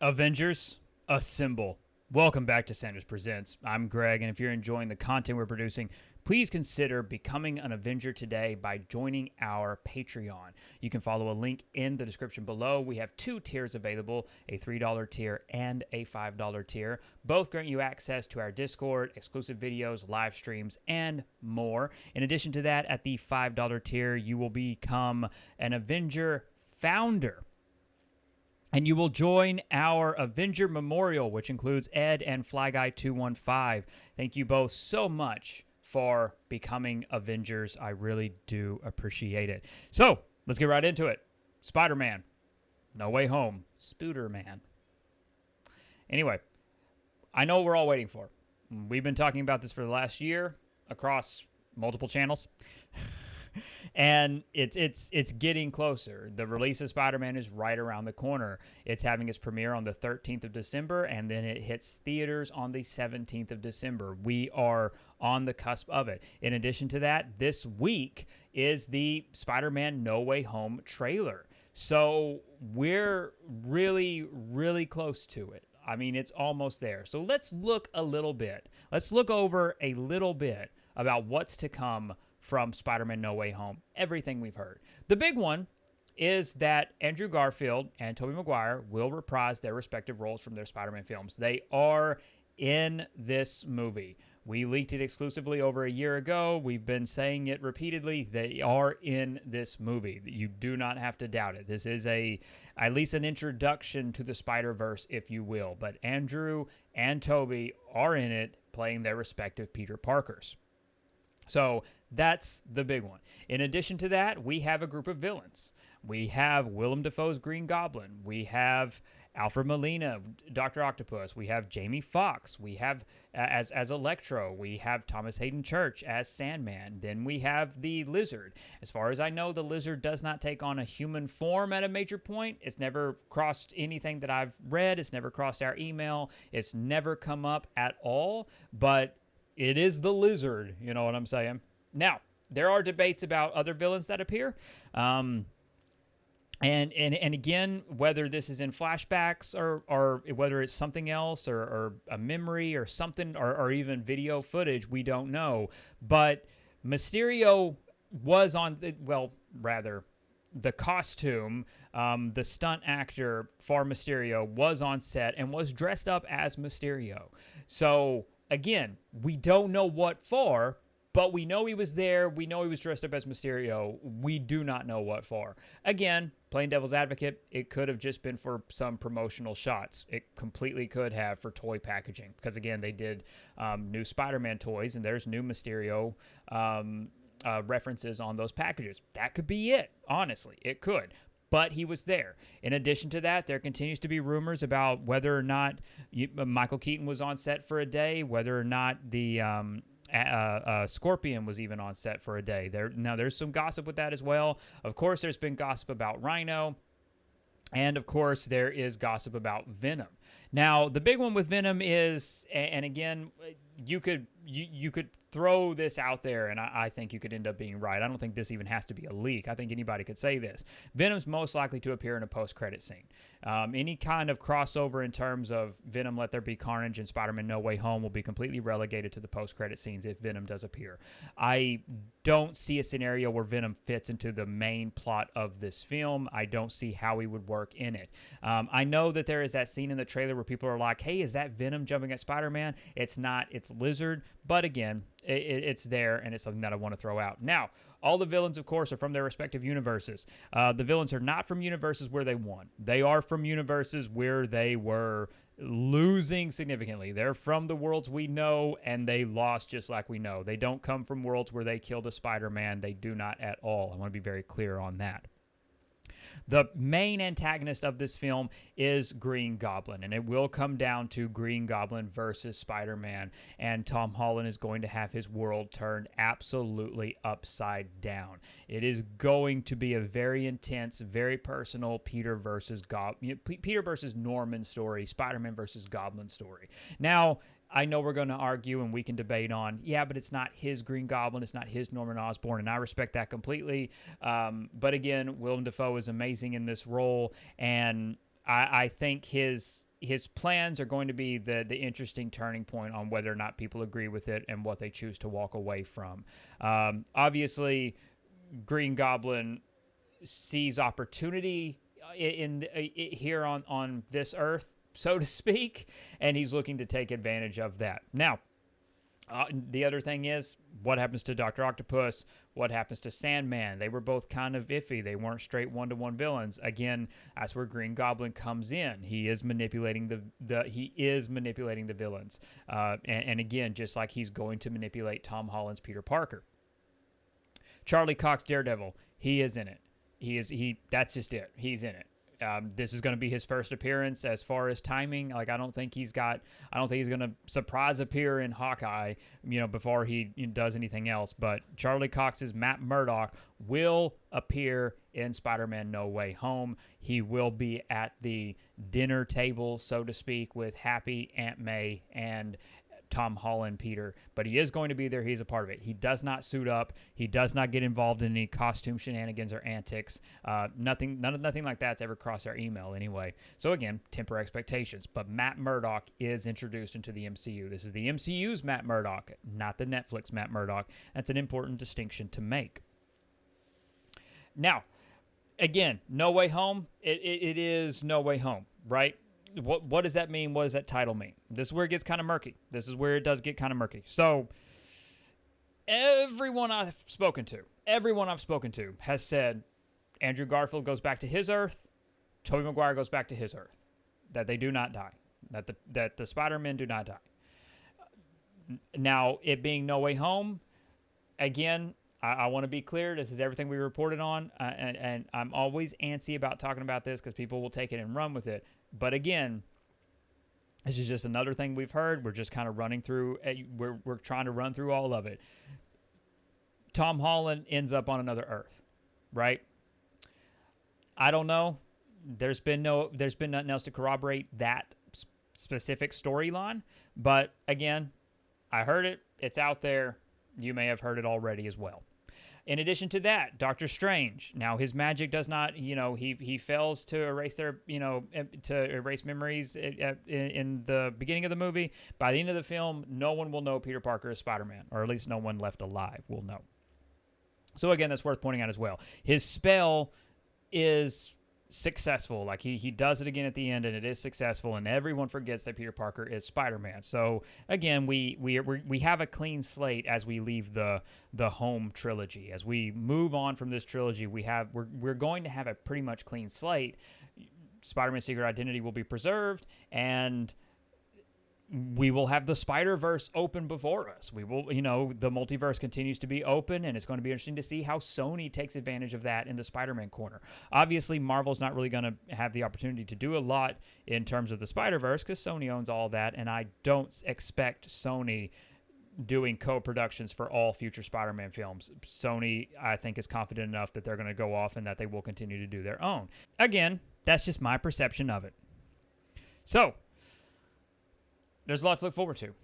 Avengers, assemble. Welcome back to Sanders Presents. I'm Greg, and if you're enjoying the content we're producing, please consider becoming an Avenger today by joining our Patreon. You can follow a link in the description below. We have two tiers available, a $3 tier and a $5 tier. Both grant you access to our Discord, exclusive videos, live streams, and more. In addition to that, at the $5 tier, you will become an Avenger founder. And you will join our Avenger Memorial, which includes Ed and FlyGuy215. Thank you both so much for becoming Avengers. I really do appreciate it. So, let's get right into it. Spider-Man, No Way Home, Spooderman. Anyway, I know what we're all waiting for. We've been talking about this for the last year across multiple channels. And it's getting closer. The release of Spider-Man is right around the corner. It's having its premiere on the 13th of December, and then it hits theaters on the 17th of December. We are on the cusp of it. In addition to that, this week is the Spider-Man No Way Home trailer. So we're really, really close to it. I mean, it's almost there. So let's look a little bit. Let's look over a little bit about what's to come from Spider-Man No Way Home, everything we've heard. The big one is that Andrew Garfield and Tobey Maguire will reprise their respective roles from their Spider-Man films. They are in this movie. We leaked it exclusively over a year ago. We've been saying it repeatedly. They are in this movie. You do not have to doubt it. This is at least an introduction to the Spider-Verse, if you will. But Andrew and Tobey are in it, playing their respective Peter Parkers. So that's the big one. In addition to that, we have a group of villains. We have Willem Dafoe's Green Goblin. We have Alfred Molina, Dr. Octopus. We have Jamie Foxx. We have as Electro. We have Thomas Hayden Church as Sandman. Then we have the Lizard. As far as I know, the Lizard does not take on a human form at a major point. It's never crossed anything that I've read. It's never crossed our email. It's never come up at all. But it is the Lizard, you know what I'm saying? Now, there are debates about other villains that appear. And again, whether this is in flashbacks or whether it's something else or a memory or something or even video footage, we don't know. But Mysterio was on, the costume, the stunt actor for Mysterio was on set and was dressed up as Mysterio. So again, we don't know what for, but we know he was there. We know he was dressed up as Mysterio. We do not know what for. Again, playing devil's advocate, it could have just been for some promotional shots. It completely could have for toy packaging. Because again, they did new Spider-Man toys, and there's new Mysterio references on those packages. That could be it, honestly. It could. But he was there. In addition to that, there continues to be rumors about whether or not Michael Keaton was on set for a day, whether or not the Scorpion was even on set for a day. There's some gossip with that as well. Of course, there's been gossip about Rhino. And, of course, there is gossip about Venom. Now, the big one with Venom is, and again, you could throw this out there, and I think you could end up being right. I don't think this even has to be a leak. I think anybody could say this. Venom's most likely to appear in a post-credit scene. Any kind of crossover in terms of Venom Let There Be Carnage and Spider-Man No Way Home will be completely relegated to the post-credit scenes if Venom does appear. I don't see a scenario where Venom fits into the main plot of this film. I don't see how he would work in it. I know that there is that scene in the trailer where people are like, hey, is that Venom jumping at Spider-Man? It's not. It's Lizard. But again, it's there, and it's something that I want to throw out. Now, all the villains, of course, are from their respective universes. The villains are not from universes where they won. They are from universes where they were losing significantly. They're from the worlds we know, and they lost just like we know. They don't come from worlds where they killed a Spider-Man. They do not at all. I want to be very clear on that. The main antagonist of this film is Green Goblin, and it will come down to Green Goblin versus Spider-Man, and Tom Holland is going to have his world turned absolutely upside down. It is going to be a very intense, very personal Peter versus Norman story, Spider-Man versus Goblin story. Now, I know we're going to argue and we can debate on, yeah, but it's not his Green Goblin, it's not his Norman Osborn, and I respect that completely. But again, Willem Dafoe is amazing in this role, and I think his his plans are going to be the interesting turning point on whether or not people agree with it and what they choose to walk away from. Obviously, Green Goblin sees opportunity here on this earth, so to speak, and he's looking to take advantage of that. Now, the other thing is, what happens to Dr. Octopus? What happens to Sandman? They were both kind of iffy. They weren't straight one-to-one villains. Again, that's where Green Goblin comes in. He is manipulating the villains, and again, just like he's going to manipulate Tom Holland's Peter Parker. Charlie Cox, Daredevil, he is in it. That's just it. He's in it. This is going to be his first appearance as far as timing. Like, I don't think he's going to surprise appear in Hawkeye, before he does anything else. But Charlie Cox's Matt Murdock will appear in Spider-Man No Way Home. He will be at the dinner table, so to speak, with Happy, Aunt May, and Tom Holland, Peter, but he is going to be there. He's a part of it. He does not suit up. He does not get involved in any costume shenanigans or antics. Nothing like that's ever crossed our email anyway. So again, temper expectations. But Matt Murdock is introduced into the MCU. This is the MCU's Matt Murdock, not the Netflix Matt Murdock. That's an important distinction to make. Now, again, No Way Home. It is No Way Home, right? What does that mean? What does that title mean? This is where it gets kind of murky. This is where it does get kind of murky. So everyone I've spoken to has said Andrew Garfield goes back to his Earth, Tobey Maguire goes back to his Earth, that they do not die, that the Spider-Men do not die. Now, it being No Way Home, again, I want to be clear. This is everything we reported on, and I'm always antsy about talking about this because people will take it and run with it. But again, this is just another thing we've heard. We're just kind of running through. We're trying to run through all of it. Tom Holland ends up on another Earth, right? I don't know. There's been nothing else to corroborate that specific storyline. But again, I heard it. It's out there. You may have heard it already as well. In addition to that, Doctor Strange. Now, his magic does not, he fails to erase memories in the beginning of the movie. By the end of the film, no one will know Peter Parker is Spider-Man, or at least no one left alive will know. So again, that's worth pointing out as well. His spell is successful. Like he does it again at the end, and it is successful, and everyone forgets that Peter Parker is Spider-Man. So again, we have a clean slate as we leave the home trilogy. As we move on from this trilogy, we're going to have a pretty much clean slate. Spider-Man's secret identity will be preserved, and we will have the Spider-Verse open before us. We will, the multiverse continues to be open, and it's going to be interesting to see how Sony takes advantage of that in the Spider-Man corner. Obviously, Marvel's not really going to have the opportunity to do a lot in terms of the Spider-Verse because Sony owns all that, and I don't expect Sony doing co-productions for all future Spider-Man films. Sony, I think, is confident enough that they're going to go off and that they will continue to do their own. Again, that's just my perception of it. So, there's a lot to look forward to.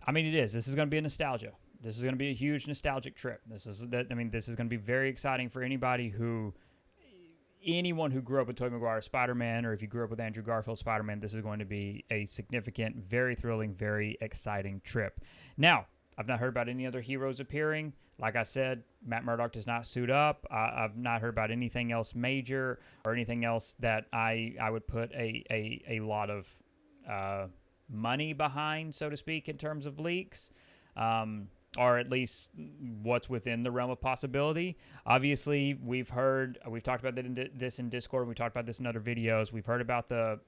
I mean, it is. This is going to be a nostalgia. This is going to be a huge nostalgic trip. This is going to be very exciting for anyone who grew up with Tobey Maguire Spider-Man, or if you grew up with Andrew Garfield Spider-Man, this is going to be a significant, very thrilling, very exciting trip. Now, I've not heard about any other heroes appearing. Like I said, Matt Murdock does not suit up. I've not heard about anything else major or anything else that I would put a lot of money behind, so to speak, in terms of leaks, or at least what's within the realm of possibility. Obviously, we've talked about this in Discord. We talked about this in other videos. We've heard about the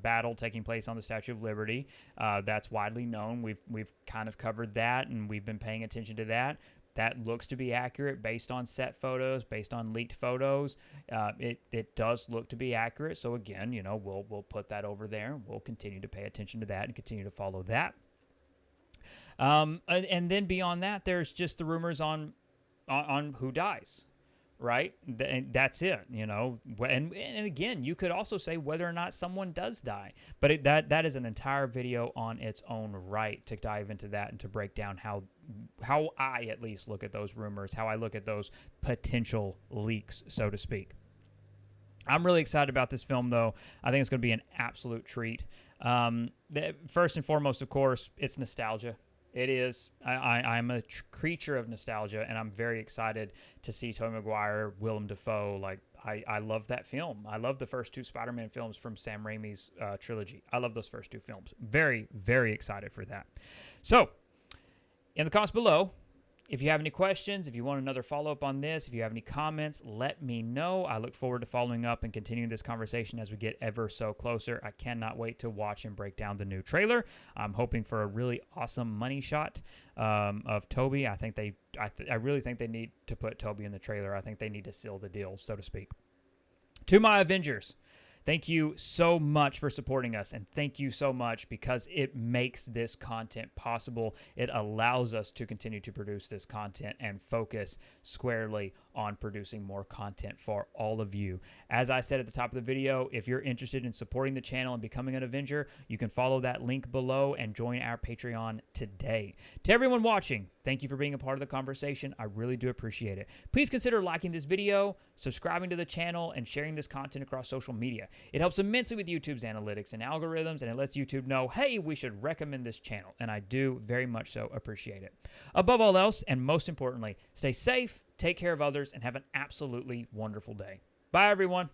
battle taking place on the Statue of Liberty. That's widely known. We've kind of covered that, and we've been paying attention to that. That looks to be accurate based on set photos, based on leaked photos. It does look to be accurate. So again, we'll put that over there. We'll continue to pay attention to that and continue to follow that. And then beyond that, there's just the rumors on who dies, right? And that's it, And again, you could also say whether or not someone does die. But that is an entire video on its own right to dive into that and to break down how I at least look at those rumors, how I look at those potential leaks, so to speak. I'm really excited about this film, though. I think it's going to be an absolute treat. First and foremost, of course, it's nostalgia. It is. I'm a creature of nostalgia, and I'm very excited to see Tobey Maguire, Willem Dafoe. Like, I love that film. I love the first two Spider-Man films from Sam Raimi's trilogy. I love those first two films. Very, very excited for that. So, in the comments below, if you have any questions, if you want another follow-up on this, if you have any comments, let me know. I look forward to following up and continuing this conversation as we get ever so closer. I cannot wait to watch and break down the new trailer. I'm hoping for a really awesome money shot of Tobey. I really think they need to put Tobey in the trailer. I think they need to seal the deal, so to speak. To my Avengers, thank you so much for supporting us, and thank you so much because it makes this content possible. It allows us to continue to produce this content and focus squarely on producing more content for all of you. As I said at the top of the video, if you're interested in supporting the channel and becoming an Avenger, you can follow that link below and join our Patreon today. To everyone watching, thank you for being a part of the conversation. I really do appreciate it. Please consider liking this video, subscribing to the channel, and sharing this content across social media. It helps immensely with YouTube's analytics and algorithms, and it lets YouTube know, hey, we should recommend this channel, and I do very much so appreciate it. Above all else, and most importantly, stay safe, take care of others, and have an absolutely wonderful day. Bye, everyone.